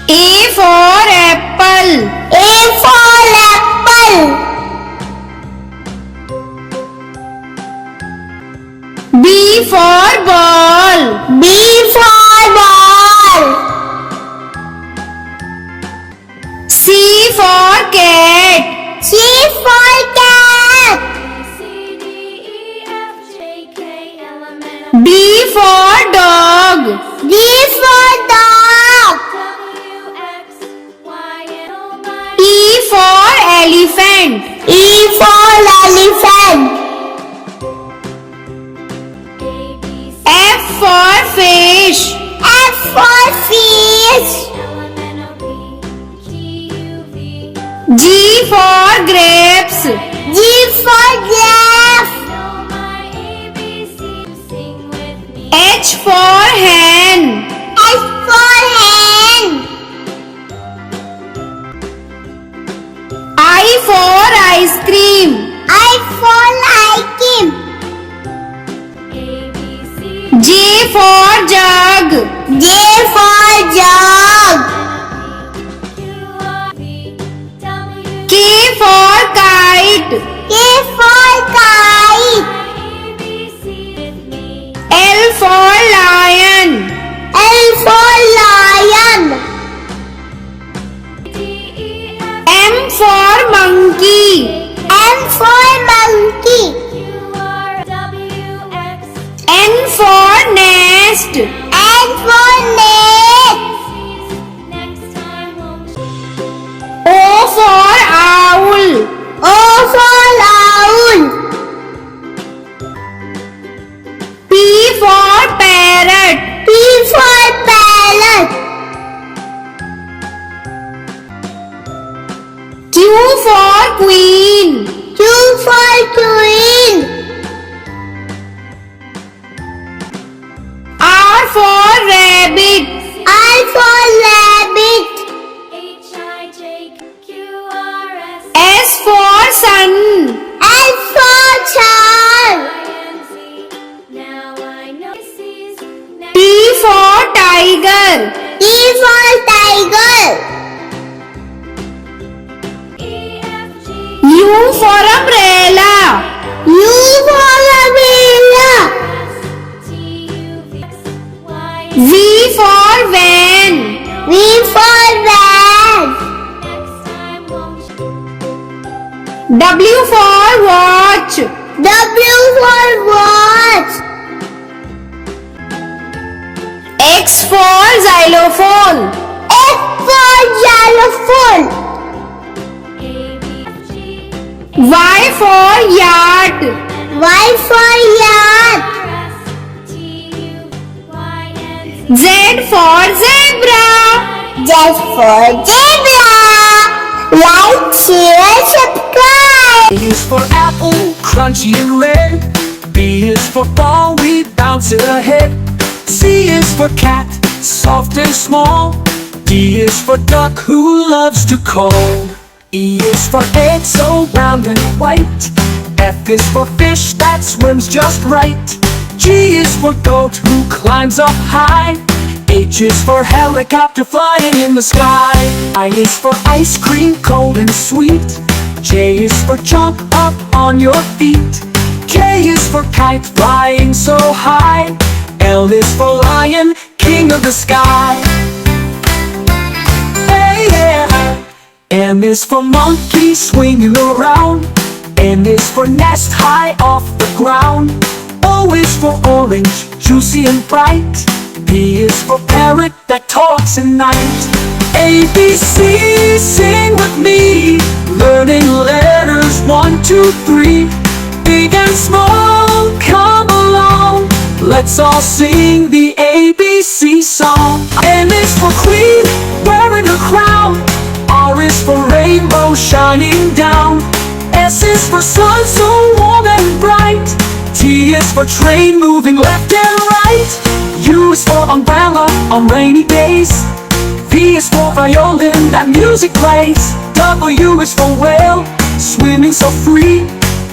A for apple. A for apple. B for ball. B for ball. C for cat. C for cat. D for dog. D for dog. E for elephant. E for elephant. F for fish. F for fish. G for grapes. G for grapes. H for hen. H for hen. I for ice cream. I for ice cream. J for jug. J for jug. K for kite. K for kite. L for lion. L for lion. M for monkey. M for monkey. N for nest. N for net. O for owl. O for owl. P for parrot. P for parrot. Q for queen. Q for queen. R for rabbit. R for rabbit. S for sun. S for sun. T for tiger. T for tiger. U for umbrella. U for umbrella. V for van. V for van. W for watch. W for watch. X for xylophone. X for xylophone. Y for yacht. Y for yacht. Z for zebra. Z for zebra. Like, share, subscribe. A is for apple, crunchy and red. B is for ball, we bounce it ahead. C is for cat, soft and small. D is for duck, who loves to call. E is for egg, so round and white. F is for fish that swims just right. G is for goat, who climbs up high. H is for helicopter flying in the sky. I is for ice cream, cold and sweet. J is for jump up on your feet. K is for kite flying so high. L is for lion, king of the sky. Hey, yeah. M is for monkey swinging around. N is for nest high off the ground. O is for orange, juicy and bright. P is for parrot that talks at night. A, B, C, sing with me. Learning letters 1, 2, 3. Big and small, come along. Let's all sing the ABC song. N is for queen, wearing a crown. R is for rainbow shining down. S is for sun, so warm and bright. T is for train moving left and right. U is for umbrella on rainy days. V is for violin that music plays. W is for whale, swimming so free.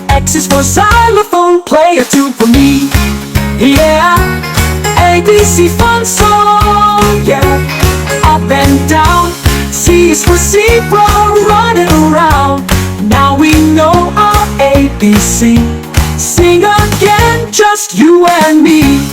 X is for xylophone, play a tune for me. Yeah, ABC fun song, yeah. Up and down, is for zebra, running around. Now we know our ABC. Sing again, just you and me.